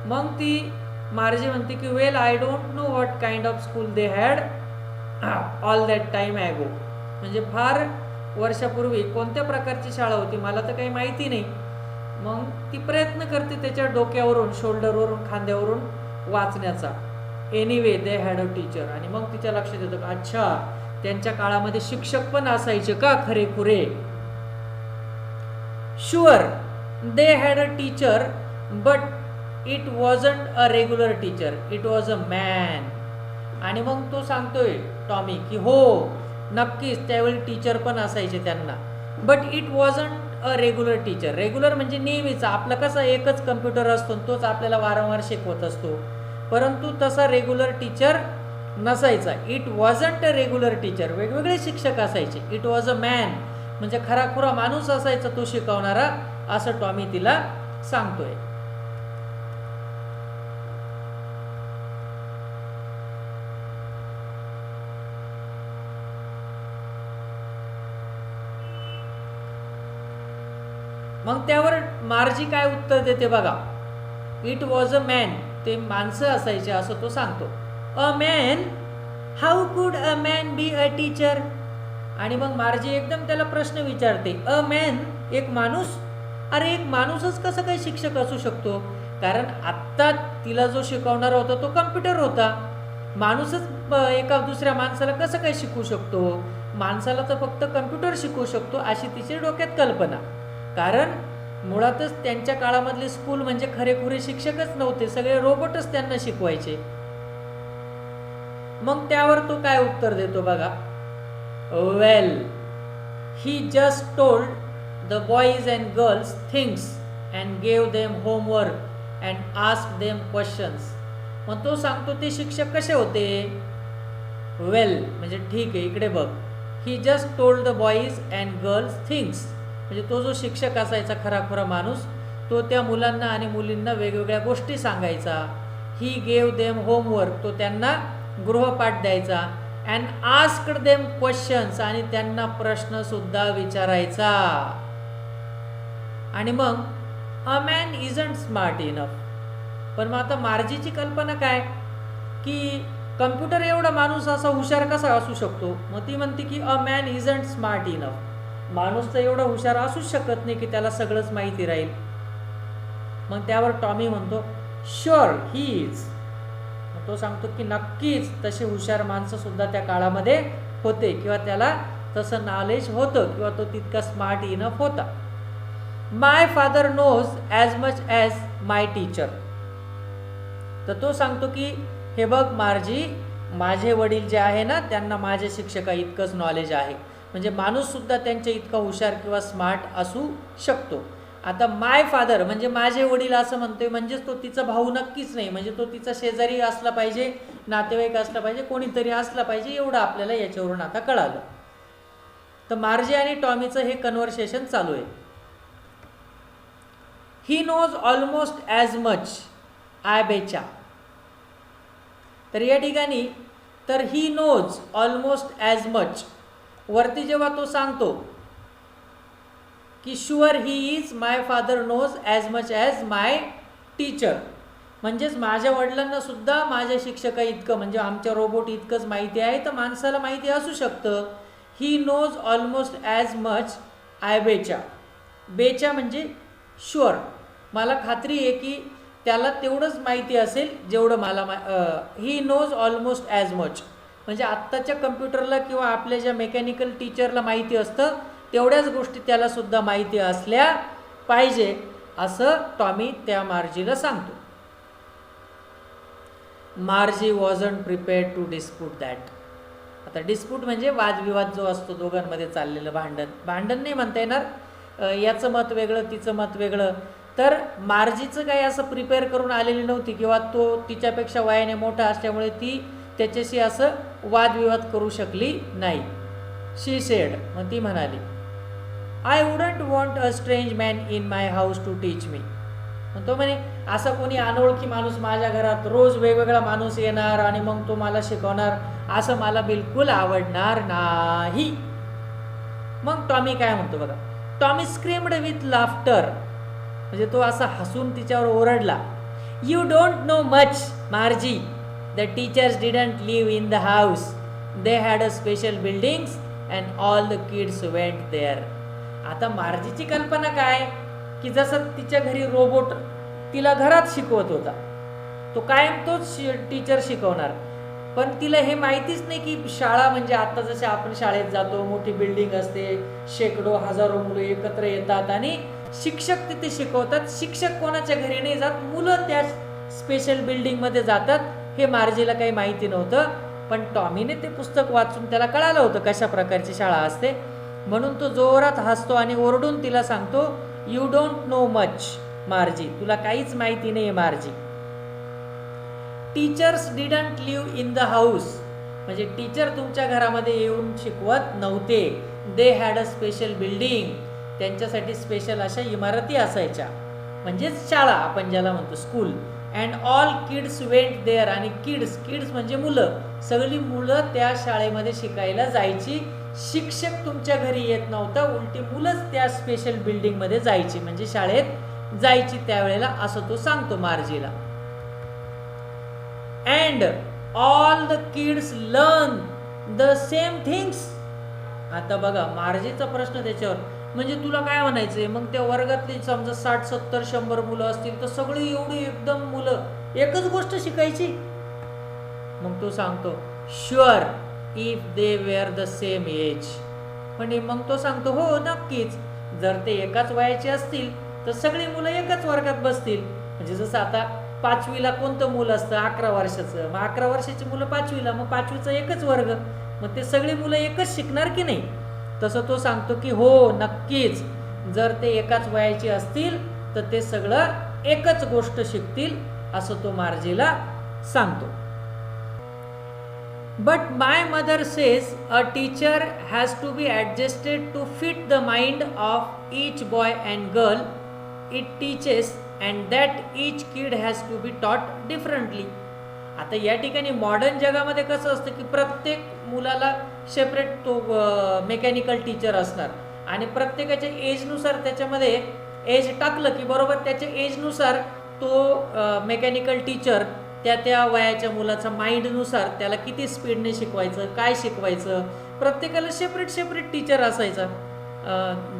मग ती मार्जी म्हणते की वेल I don't know what kind of school they had all that time ago, म्हणजे फार वर्षापूर्वी कोणत्या प्रकारची शाळा होती मला तर काही माहिती नाही. मग ती प्रयत्न करते त्याच्या डोक्यावरून, शोल्डरवरून, खांद्यावरून वाचण्याचा. Anyway they had a teacher. आणि मग तिच्या लक्षात येतं, अच्छा त्यांच्या काळामध्ये शिक्षक पण असायचे का खरेखुरे. Sure they had a teacher but it wasn't a regular teacher, it was a man. आणि मग तो सांगतोय टॉमी की हो नक्कीच त्यावेळी टीचर पण असायचे त्यांना, but it wasn't a regular teacher. Regular म्हणजे नेहमीचा, आपला कसा एकच कम्प्युटर असतो तोच आपल्याला वारंवार शिकवत असतो, परंतु तसा रेग्युलर टीचर नसायचा. It wasn't a regular teacher, वेगवेगळे शिक्षक असायचे. इट वॉज अ मॅन म्हणजे खराखुरा माणूस असायचा तो शिकवणारा, असं टॉमी तिला सांगतोय. मग त्यावर मार्जी काय उत्तर देते बघा. इट वॉज अ मॅन, ते माणसं असायचे असं तो सांगतो. अ मॅन, हाऊ कुड a man be a teacher. आणि मग मार्जी एकदम त्याला प्रश्न विचारते, अ मॅन, एक माणूस, अरे एक माणूसच कसं काही शिक्षक असू शकतो, कारण आत्ता तिला जो शिकवणारा होता तो कम्प्युटर होता, माणूसच एका दुसऱ्या माणसाला कसं काय शिकवू शकतो, माणसाला तर फक्त कम्प्युटर शिकवू शकतो, अशी तिची डोक्यात कल्पना. कारण मुळातच त्यांच्या काळामधले स्कूल म्हणजे खरेखुरे शिक्षकच नव्हते, सगळे रोबोटच त्यांना शिकवायचे. मग त्यावर तो काय उत्तर देतो बघा. वेल ही just told the boys and girls things and gave them homework and ask them questions. मग तो सांगतो ते शिक्षक कसे होते. वेल म्हणजे ठीक आहे, इकडे बघ. He just told the boys and girls things म्हणजे तो जो शिक्षक असायचा खराखुरा माणूस, तो त्या मुलांना आणि मुलींना वेगवेगळ्या गोष्टी सांगायचा. ही गेव देम होमवर्क, तो त्यांना गृहपाठ द्यायचा. अँड आस्क्ड देम क्वेश्चन्स, आणि त्यांना प्रश्न सुद्धा विचारायचा. आणि मग a man isn't smart enough. पण मग आता मार्जीची कल्पना काय की कम्प्युटर एवढा माणूस असा हुशार कसा असू शकतो. मग ती म्हणते की a man isn't smart enough, माणूस तर एवढा हुशार असूच शकत नाही की त्याला सगळंच माहिती राहील. मग त्यावर टॉमी म्हणतो शुअर ही इज. तो सांगतो की नक्कीच तसे हुशार माणसं सुद्धा त्या काळामध्ये होते, किंवा त्याला तसं नॉलेज होतं, किंवा तो तितका स्मार्ट इनफ होता. My father knows as much as my teacher. तर तो सांगतो की हे बघ मार्जी, माझे वडील जे आहे ना त्यांना माझ्या शिक्षका इतकंच नॉलेज आहे. म्हणजे माणूस सुद्धा त्यांच्या इतका हुशार किंवा स्मार्ट असू शकतो. आता माय फादर म्हणजे माझे वडील असं म्हणतोय, म्हणजेच तो तिचा भाऊ नक्कीच नाही, म्हणजे तो तिचा शेजारी असला पाहिजे, नातेवाईक असला पाहिजे, कोणीतरी असला पाहिजे, एवढं आपल्याला याच्यावरून आता कळालं. तर मार्जी आणि टॉमीचं हे कन्व्हर्सेशन चालू आहे. He knows almost as much, I betcha. तर या ठिकाणी तर he knows almost as much, वरती जेव्हा तो सांगतो की sure he is my father knows as much as my teacher, म्हणजेच माझ्या वडिलांना सुद्धा माझ्या शिक्षका इतकं म्हणजे आमच्या रोबोट इतकंच माहिती आहे, तर माणसाला माहिती असू शकतं. He knows almost as much I betcha. Betcha म्हणजे शुअर, मला खात्री आहे की त्याला तेवढंच माहिती असेल जेवढं मला he knows almost as much म्हणजे आत्ताच्या कम्प्युटरला किंवा आपल्या ज्या मेकॅनिकल टीचरला माहिती असतं तेवढ्याच गोष्टी त्याला सुद्धा माहिती असल्या पाहिजे, असं टॉमी त्या मार्जीला सांगतो. Margie wasn't prepared to dispute that. आता डिस्प्यूट म्हणजे वादविवाद जो असतो दोघांमध्ये चाललेलं भांडण, भांडण नाही म्हणता येणार, याचं मत वेगळं तिचं मत वेगळं. तर मार्जीचं काही असं प्रिपेअर करून आलेली नव्हती किंवा तो तिच्यापेक्षा वयाने मोठा असल्यामुळे ती त्याच्याशी असं वादविवाद करू शकली नाही. शी सेड, मग ती म्हणाली, I wouldn't want a strange man in my house to teach me. तो म्हणे असं कोणी अनोळखी माणूस माझ्या घरात, रोज वेगवेगळा माणूस येणार आणि मग तो मला शिकवणार, असं मला बिलकुल आवडणार नाही. मग टॉमी काय म्हणतो बघा, टॉमी स्क्रीम्ड विथ लाफ्टर, म्हणजे तो असा हसून तिच्यावर ओरडला. You don't know much Margie, the teachers didn't live in the house, they had a special buildings and all the kids went there. आता मार्जीची कल्पना काय की जसं तिच्या घरी रोबोट तिला घरात शिकवत होता, तो कायम तोच टीचर शिकवणार, पण तिला हे माहितीच नाही की शाळा म्हणजे आता जसे आपण शाळेत जातो, मोठी बिल्डिंग असते, शेकडो हजारो मुलं एकत्र येतात आणि शिक्षक तिथे शिकवतात. शिक्षक कोणाच्या घरी नाही जात, मुलं त्या स्पेशल बिल्डिंगमध्ये जातात. हे मार्जीला काही माहिती नव्हतं, पण टॉमीने ते पुस्तक वाचून त्याला कळालं होतं कशा प्रकारची शाळा असते. म्हणून तो जोरात हसतो आणि ओरडून तिला सांगतो, you don't know much Margie, तुला काहीच माहिती नाही Margie. Teachers didn't live in the house, म्हणजे टीचर तुमच्या घरामध्ये येऊन शिकवत नव्हते. They had a special building, त्यांच्यासाठी स्पेशल अशा इमारती असायच्या, म्हणजेच शाळा आपण ज्याला म्हणतो school. And all kids went there, आणि किड्स म्हणजे मुलं, सगळी मुलं त्या शाळेमध्ये शिकायला जायची. शिक्षक तुमच्या घरी येत नव्हता, उलटी मुलंच त्या स्पेशल बिल्डिंगमध्ये जायची, म्हणजे शाळेत जायची त्यावेळेला, असं तो सांगतो मार्जीला. And all the kids learn the same things. आता बघा मार्जीचा प्रश्न त्याच्यावर, म्हणजे तुला काय म्हणायचंय, मग त्या वर्गातली समजा 60, 70, 100 मुलं असतील तर सगळी एवढी एकदम मुलं एकच गोष्ट शिकायची. मग तो सांगतो, sure if they were the same age. म्हणजे मग तो सांगतो, हो नक्कीच, जर ते एकाच वयाचे असतील तर सगळी मुलं एकाच वर्गात बसतील. म्हणजे जसं आता 5वीला कोणतं मुलं असतं, 11 वर्षाचं, मग 11 वर्षाची मुलं 5वीला, मग 5वीचा एकच वर्ग, मग ते सगळी मुलं एकच शिकणार की नाही. तसं तो सांगतो की हो नक्कीच, जर ते एकाच वयाची असतील तर ते सगळं एकच गोष्ट शिकतील, असं तो मार्जीला सांगतो. But my mother says a teacher has to be adjusted to fit the mind of each boy and girl it teaches and that each kid has to be taught differently. आता या ठिकाणी मॉडर्न जगामध्ये कसं असतं की प्रत्येक मुलाला सेपरेट तो मेकॅनिकल टीचर असणार आणि प्रत्येकाच्या एजनुसार त्याच्यामध्ये एज टाकलं की बरोबर त्याच्या एजनुसार तो मेकॅनिकल टीचर त्या वयाच्या मुलाचा माइंडनुसार त्याला किती स्पीडने शिकवायचं, काय शिकवायचं, प्रत्येकाला सेपरेट टीचर असायचा.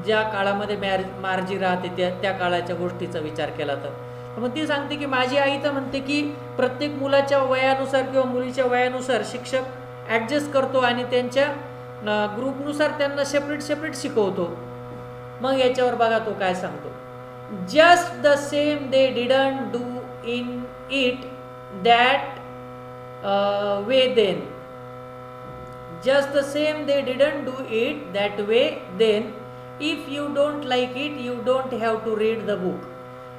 ज्या काळामध्ये मार्जी राहते त्या काळाच्या गोष्टीचा विचार केला तर मग ती सांगते की माझी आई तर म्हणते की प्रत्येक मुलाच्या वयानुसार किंवा मुलीच्या वयानुसार शिक्षक ॲडजस्ट करतो आणि त्यांच्या ग्रुपनुसार त्यांना सेपरेट शिकवतो. मग याच्यावर बघा तो काय सांगतो, just the same they didn't do in it that way then. Just the same they didn't do it that way then. If you don't like it, you don't have to read the book.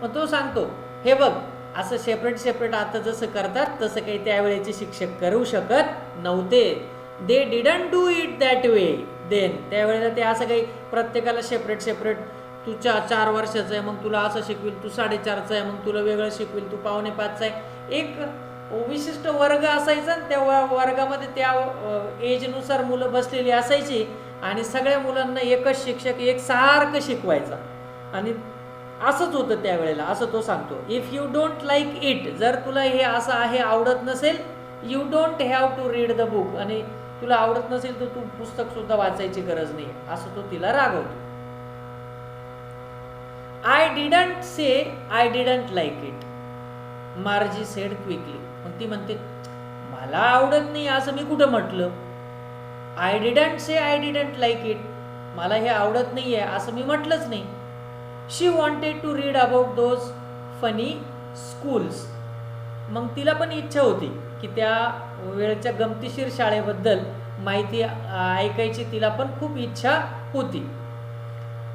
मग तो सांगतो, हे बघ असं सेपरेट आता जसं करतात तसं काही त्यावेळेचे शिक्षक करू शकत नव्हते. They didn't do it that way then. त्यावेळेला ते असं काही प्रत्येकाला सेपरेट तू 4 वर्षाचं आहे मग तुला असं शिकविल, तू 4.5चा आहे मग तुला वेगळं शिकविल, तू 5.5चा आहे. एक विशिष्ट वर्ग असायचा आणि त्या वर्गामध्ये त्या एजनुसार मुलं बसलेली असायची आणि सगळ्या मुलांना एकच शिक्षक एकसारखं शिकवायचा. आणि असंच होतं त्यावेळेला, असं तो सांगतो. If you don't like it, जर तुला हे असं आहे आवडत नसेल, you don't have to read the book, आणि तुला आवडत नसेल तर तू पुस्तक सुद्धा वाचायची गरज नाही, असं तो तिला रागवतो. I didn't say I didn't like it, Margie said quickly. मग ती म्हणते मला आवडत नाही असं मी कुठं म्हटलं. I didn't say I didn't like it, मला हे आवडत नाही आहे असं मी म्हटलंच नाही. She wanted to read about those funny schools. मग तिला पण इच्छा होती की त्या वेळच्या गमतीशीर शाळेबद्दल माहिती ऐकायची, तिला पण खूप इच्छा होती.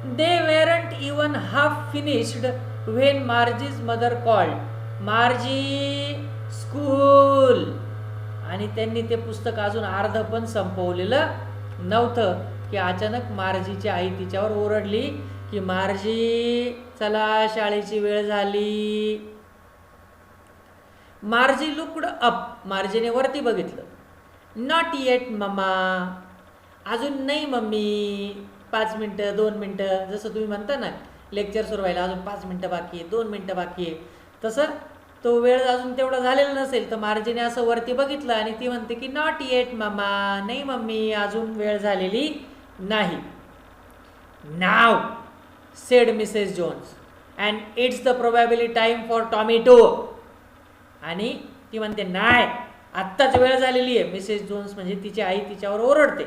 They weren't even half finished when Margie's mother called, Margie school. आणि त्यांनी ते पुस्तक अजून अर्ध पण संपवलेलं नव्हतं की अचानक मार्जीची आई तिच्यावर ओरडली की मार्जी चला शाळेची वेळ झाली. मार्जी लुक्ड अप, मार्जीने वरती बघितलं. नॉट येट मम्मा, अजून नाही मम्मी, 5 मिनटं 2 मिनटं, जसं तुम्ही म्हणता ना लेक्चर सुरू व्हायला अजून 5 मिनटं बाकी आहे, 2 मिनटं बाकी आहे, तसं तो वेळ अजून तेवढा झालेला नसेल. तर मार्जीने असं वरती बघितलं आणि ती म्हणते की नॉट येट मम्मा, नाही मम्मी अजून वेळ झालेली नाही. Now said Mrs Jones and it's the probably time for Tommy too. आणि ती म्हणते नाही आत्ताच वेळ झालेली आहे. मिसेस जोन्स म्हणजे तिची आई तिच्यावर ओरडते.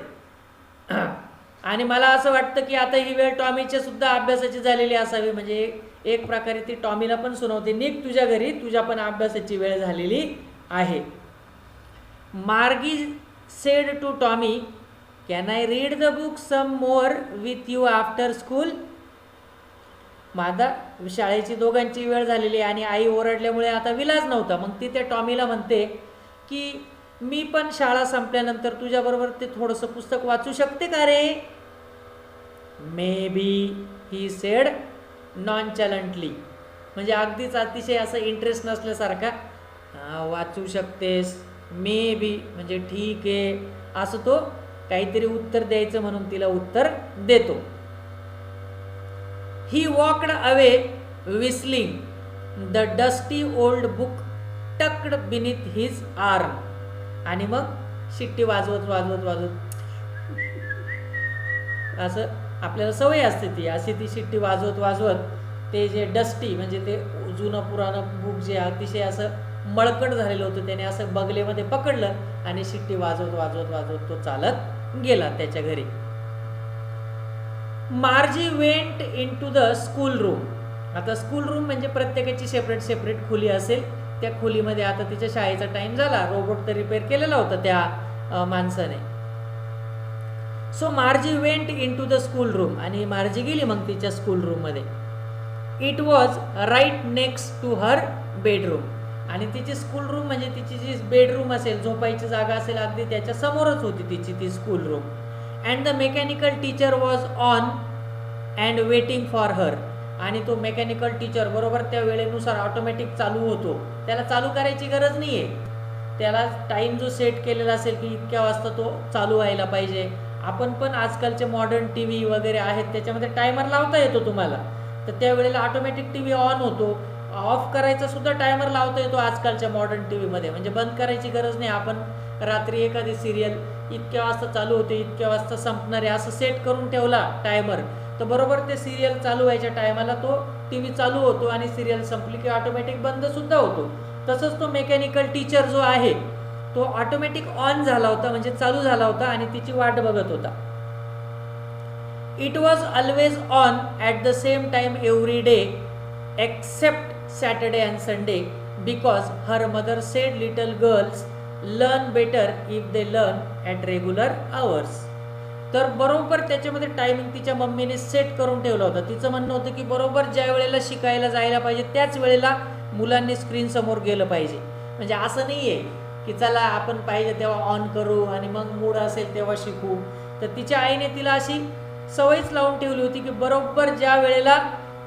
आणि मला असं वाटतं की आता ही वेळ टॉमीच्या सुद्धा अभ्यासाची झालेली असावी. म्हणजे एक प्रकारे ती टॉमीला पण सुनावते, निघ तुझ्या घरी, तुझ्या पण अभ्यासाची वेळ झालेली आहे. Margie said to Tommy, can I read the book some more with you after school. माझा शाळेची दोघांची वेळ झालेली आणि आई ओरडल्यामुळे आता विलाज नव्हता. मग ती त्या टॉमीला म्हणते की मी पण शाळा संपल्यानंतर तुझ्याबरोबर ते थोडंसं पुस्तक वाचू शकते का रे. मे बी ही सेड नॉनचॅलंटली, म्हणजे अगदीच अतिशय असं इंटरेस्ट नसल्यासारखा, वाचू शकतेस, मे बी म्हणजे ठीक आहे, असं तो काहीतरी उत्तर द्यायचं म्हणून तिला उत्तर देतो. He walked away whistling, the dusty old book tucked beneath his arm. आणि मग शिट्टी वाजवत वाजवत वाजवत असं आपल्याला सवय असते ती, अशी ती शिट्टी वाजवत वाजवत ते जे डस्टी म्हणजे ते जुनं पुराणं बुक जे अतिशय असं मळकट झालेलं होतं त्याने असं बगलेमध्ये पकडलं आणि शिट्टी वाजवत वाजवत वाजवत तो चालत गेला त्याच्या घरी. Margie went into the school room. आता स्कूल रूम म्हणजे प्रत्येकाची सेपरेट सेपरेट खोली असेल. त्या खोलीमध्ये आता तिच्या शाळेचा टाइम झाला, रोबोट तर रिपेअर केलेला होता त्या माणसाने. So Margie went into the school room, आणि मार्जी गेली मग तिच्या स्कूल रूममध्ये. It was right next to her bedroom. आणि तिची स्कूल रूम म्हणजे तिची जी बेडरूम असेल, झोपायची जागा असेल, अगदी त्याच्या समोरच होती तिची ती school room. And the mechanical teacher was on and waiting for her. आणि तो मेकॅनिकल टीचर बरोबर त्या वेळेनुसार ऑटोमॅटिक चालू होतो, त्याला चालू करायची गरज नाही आहे. त्याला टाईम जो सेट केलेला असेल की इतक्या वाजता तो चालू व्हायला पाहिजे. आपण पण आजकालचे मॉडर्न टी व्ही वगैरे आहेत त्याच्यामध्ये टायमर लावता येतो तुम्हाला, तर त्यावेळेला ऑटोमॅटिक टी व्ही ऑन होतो. ऑफ करायचा सुद्धा टायमर लावता येतो आजकालच्या मॉडर्न टी व्हीमध्ये, म्हणजे बंद करायची गरज नाही. आपण रात्री एखादी सिरियल इतक्या वाजता चालू होते, इतक्या वाजता संपणार आहे असं सेट करून ठेवला टायमर, तर बरोबर ते सिरियल चालू व्हायच्या टायमाला तो टी व्ही चालू होतो आणि सिरियल संपली की ऑटोमॅटिक बंद सुद्धा होतो. तसंच तो मेकॅनिकल टीचर जो आहे तो ऑटोमॅटिक ऑन झाला होता, म्हणजे चालू झाला होता आणि तिची वाट बघत होता. It was always on at the same time every day except Saturday and Sunday, because her mother said little girls learn better if they learn at regular hours. तर बरोबर त्याच्यामध्ये टायमिंग तिच्या मम्मीने सेट करून ठेवला होता. तिचं म्हणणं होतं की बरोबर ज्या वेळेला शिकायला जायला पाहिजे त्याच वेळेला मुलांनी स्क्रीन समोर गेलं पाहिजे. म्हणजे असं नाही आहे की चला आपण पाहिजे तेव्हा ऑन करू आणि मग मूड असेल तेव्हा शिकू. तर तिच्या आईने तिला अशी सवयच लावून ठेवली होती की बरोबर ज्या वेळेला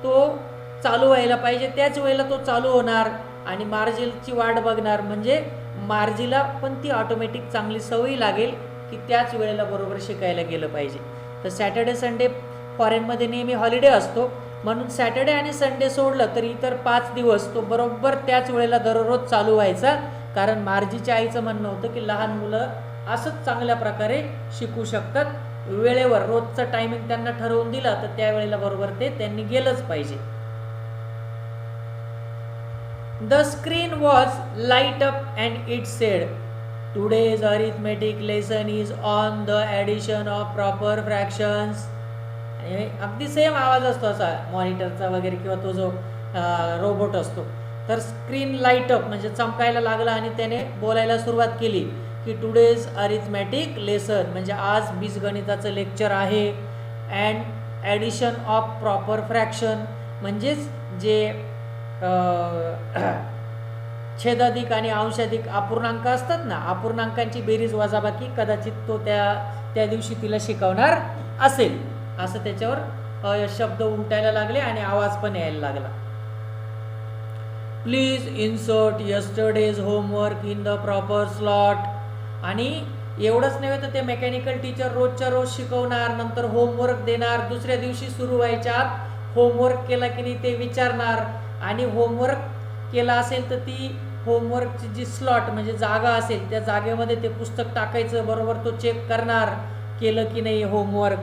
तो चालू व्हायला पाहिजे त्याच वेळेला तो चालू होणार आणि मार्जिलची वाट बघणार. म्हणजे मार्जीला पण ती ऑटोमॅटिक चांगली सवय लागेल की त्याच वेळेला बरोबर शिकायला गेलं पाहिजे. तर सॅटर्डे संडे फॉरेनमध्ये नेहमी हॉलिडे असतो, म्हणून सॅटर्डे आणि संडे सोडलं तर इतर 5 दिवस तो बरोबर त्याच वेळेला दररोज चालू व्हायचा. कारण मार्जीच्या आईचं म्हणणं होतं की लहान मुलं असंच चांगल्या प्रकारे शिकू शकतात. वेळेवर रोजचा टायमिंग त्यांना ठरवून दिला तर त्यावेळेला बरोबर ते त्यांनी गेलंच पाहिजे. The screen was light up and it sed today's arithmetic lesson is on the addition of proper fractions. अगदी सेम आवाज असतो असा मॉनिटरचा वगैरे किंवा तो जो रोबोट असतो. तर स्क्रीन लाईट अप म्हणजे चमकायला लागला आणि त्याने बोलायला सुरुवात केली की टुडेज अरिथमॅटिक लेसन म्हणजे आज बीजगणिताचं लेक्चर आहे. And addition of proper fraction, म्हणजेच जे छेदाधिक आणि अंशाधिक अपूर्णांक असतात ना, अपूर्णांकांची बेरीज वजाबाकी कदाचित तो त्या दिवशी तिला शिकवणार असेल. असं त्याच्यावर शब्द उमटायला लागले आणि आवाज पण यायला लागला. Please insert yesterday's homework in the proper slot. आणि एवढंच नव्हे तर ते मेकॅनिकल टीचर रोजच्या रोज शिकवणार, नंतर होमवर्क देणार, दुसऱ्या दिवशी सुरू व्हायच्या आत होमवर्क केला की नाही ते विचारणार, आणि होमवर्क केला असेल तर ती होमवर्कची जी स्लॉट म्हणजे जागा असेल त्या जागेमध्ये ते पुस्तक टाकायचं, बरोबर तो चेक करणार केलं की नाही होमवर्क.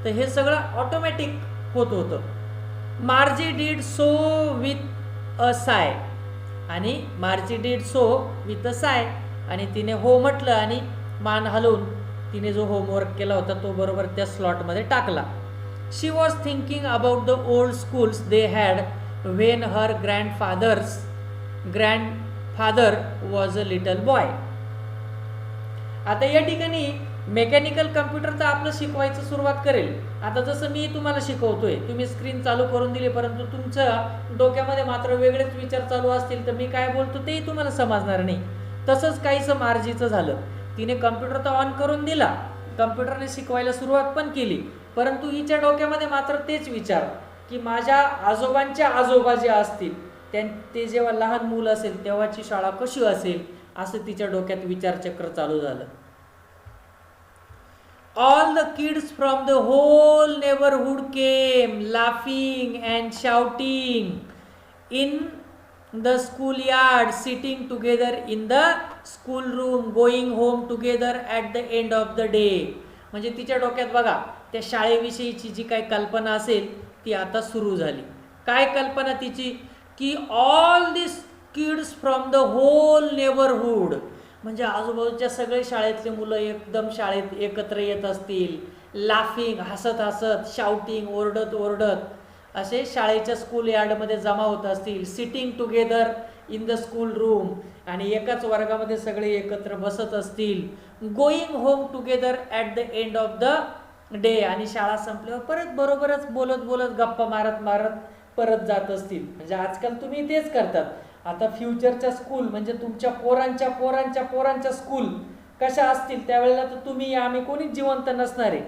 तर हे सगळं ऑटोमॅटिक होत होतं. मार्जी डीड सो विथ अ साय, आणि मार्जी डीड सो विथ अ साय, आणि तिने हो म्हटलं आणि मान हलवून तिने जो होमवर्क केला होता तो बरोबर त्या स्लॉटमध्ये टाकला. She was thinking about the old schools they had when her grandfather was a little boy. आता या ठिकाणी मेकॅनिकल कम्प्युटर तर आपलं शिकवायचं सुरुवात करेल. आता जसं मी तुम्हाला शिकवतोय, तुम्ही स्क्रीन चालू करून दिली, परंतु तुमच्या डोक्यामध्ये मात्र वेगळेच विचार चालू असतील, तर मी काय बोलतो तेही तुम्हाला समजणार नाही. तसंच काहीसं मार्जीचं झालं. तिने कम्प्युटर तर ऑन करून दिला, कम्प्युटरने शिकवायला सुरुवात पण केली, परंतु हिच्या डोक्यामध्ये मात्र तेच विचार की माझ्या आजोबांच्या आजोबा जे असतील ते जेव्हा लहान मूल असेल तेव्हाची शाळा कशी असेल, असं तिच्या डोक्यात विचारचक्र चालू झालं. All the kids from the whole neighborhood came laughing and shouting in the schoolyard, sitting together in the schoolroom, going home together at the end of the day. म्हणजे तिच्या डोक्यात बघा त्या शाळेविषयीची जी काही कल्पना असेल ती आता सुरू झाली. काय कल्पना तिची की all this kids from the whole neighbourhood, म्हणजे आजूबाजूच्या सगळे शाळेतले मुलं एकदम शाळेत एकत्र येत असतील, लाफिंग हसत हसत, शाउटिंग ओरडत ओरडत असे शाळेच्या स्कूल यार्डमध्ये जमा होत असतील, sitting together in the school room, आणि एकाच वर्गामध्ये सगळे एकत्र बसत असतील, going home together at the end of the day, आणि शाळा संपल्यावर परत बरोबरच बोलत बोलत गप्पा मारत मारत परत जात असतील. म्हणजे आजकाल तुम्ही तेच करतात. आता फ्युचरच्या स्कूल म्हणजे तुमच्या पोरांच्या पोरांच्या पोरांच्या स्कूल कशा असतील त्यावेळेला तर तुम्ही आम्ही कोणीच जिवंत नसणार आहे,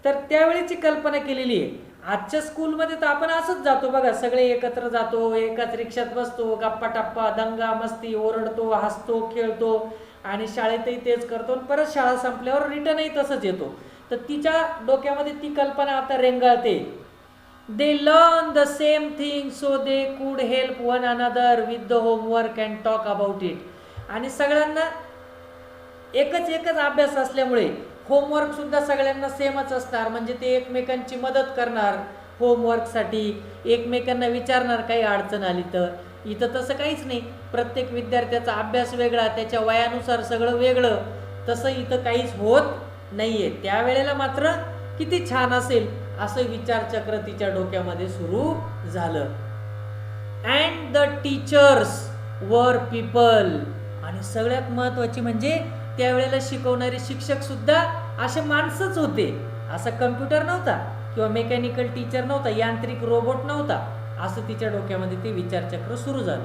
तर त्यावेळेची कल्पना केलेली आहे. आजच्या स्कूलमध्ये तर आपण असंच जातो बघा, सगळे एकत्र जातो, एकाच रिक्षात बसतो, गप्पा टप्पा दंगा मस्ती, ओरडतो, हसतो, खेळतो, आणि शाळेतही तेच करतो, परत शाळा संपल्यावर रिटर्नही तसंच येतो. तर तिच्या डोक्यामध्ये ती कल्पना आता रेंगाळते. They learn the same thing so they could help one another with the homework and talk about it. आणि सगळ्यांना एकच अभ्यास असल्यामुळे होमवर्क सुद्धा सगळ्यांना सेमच असणार, म्हणजे ते एकमेकांची मदत करणार होमवर्कसाठी, एकमेकांना विचारणार काही अडचण आली तर. इथं तसं काहीच नाही, प्रत्येक विद्यार्थ्याचा अभ्यास वेगळा, त्याच्या वयानुसार सगळं वेगळं, तसं इथं काहीच होत नाहीये. त्यावेळेला मात्र किती छान असेल असं विचारचक्र तिच्या डोक्यामध्ये सुरू झालं. And the teachers were people, आणि सगळ्यात महत्वाची म्हणजे त्यावेळेला शिकवणारे शिक्षक सुद्धा असे माणसंच होते. असा कम्प्युटर नव्हता किंवा मेकॅनिकल टीचर नव्हता, यांत्रिक रोबोट नव्हता, असं तिच्या डोक्यामध्ये ते विचारचक्र सुरू झालं.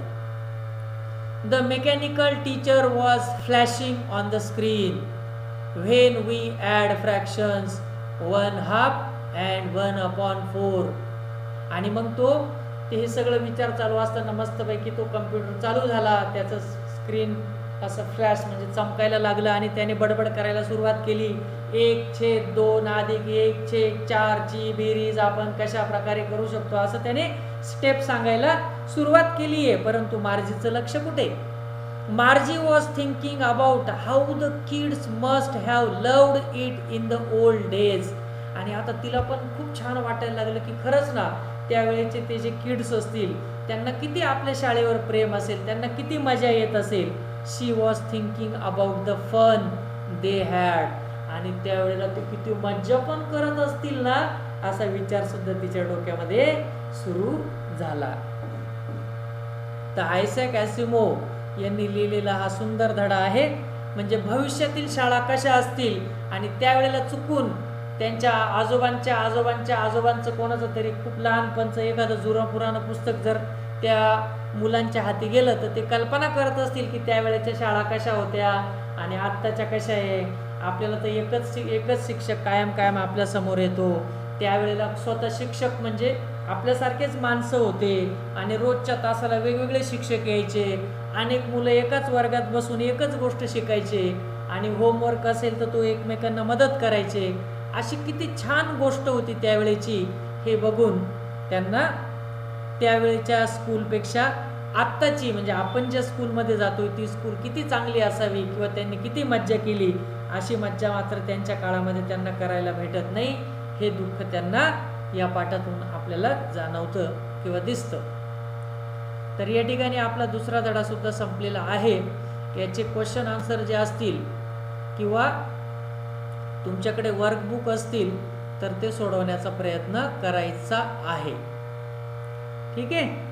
The mechanical teacher was flashing on the screen when we add fractions 1/2 and 1/4. आणि मग ते हे सगळं विचार चालू असताना मस्तपैकी तो कम्प्युटर चालू झाला, त्याचं स्क्रीन असं फ्लॅश म्हणजे चमकायला लागलं, आणि त्याने बडबड करायला सुरुवात केली. 1/2 अधिक 1/4 ची बेरीज आपण कशा प्रकारे करू शकतो असं त्याने स्टेप सांगायला सुरुवात केली आहे. परंतु मार्जीचं लक्ष कुठे? मार्जी was thinking about how the kids must have loved it in the old days. आणि आता तिला पण खूप छान वाटायला लागलं की खरंच ना त्यावेळेचे ते जे किड्स असतील त्यांना किती आपल्या शाळेवर प्रेम असेल, त्यांना किती मजा येत असेल. She was thinking about the fun they had, आणि त्यावेळेला ते किती मज्जा पण करत असतील ना असा विचार सुद्धा तिच्या डोक्यामध्ये सुरू झाला. तर आयझॅक ॲसिमोव्ह यांनी लिहिलेला हा सुंदर धडा आहे. म्हणजे भविष्यातील शाळा कशा असतील आणि त्यावेळेला चुकून त्यांच्या आजोबांच्या आजोबांच्या आजोबांचं कोणाचं तरी खूप लहानपणचं एखादं जुनं पुराणं पुस्तक जर त्या मुलांच्या हाती गेलं तर ते कल्पना करत असतील की त्यावेळेच्या शाळा कशा होत्या आणि आत्ताच्या कशा आहे. आपल्याला तर एकच शिक्षक कायम कायम आपल्या समोर येतो. त्यावेळेला स्वतः शिक्षक म्हणजे आपल्यासारखेच माणसं होते आणि रोजच्या तासाला वेगवेगळे शिक्षक यायचे. अनेक मुलं एकाच वर्गात बसून एकच गोष्ट शिकायचे आणि होमवर्क असेल तर तो एकमेकांना मदत करायचे. अशी किती छान गोष्ट होती त्यावेळेची. हे बघून त्यांना त्यावेळेच्या स्कूलपेक्षा आत्ताची म्हणजे आपण ज्या स्कूलमध्ये जातोय ती स्कूल किती चांगली असावी किंवा त्यांनी किती मज्जा केली अशी मज्जा मात्र त्यांच्या काळामध्ये त्यांना करायला भेटत नाही. हे दुःख त्यांना या पाठातून आपल्याला जाणवतं किंवा दिसतं. तर या ठिकाणी आपला दुसरा धडा सुद्धा संपलेला आहे. याचे क्वेश्चन आन्सर जे असतील किंवा तुमच्याकडे वर्कबुक असतील तर ते सोडवण्याचा प्रयत्न करायचा आहे. ठीक आहे.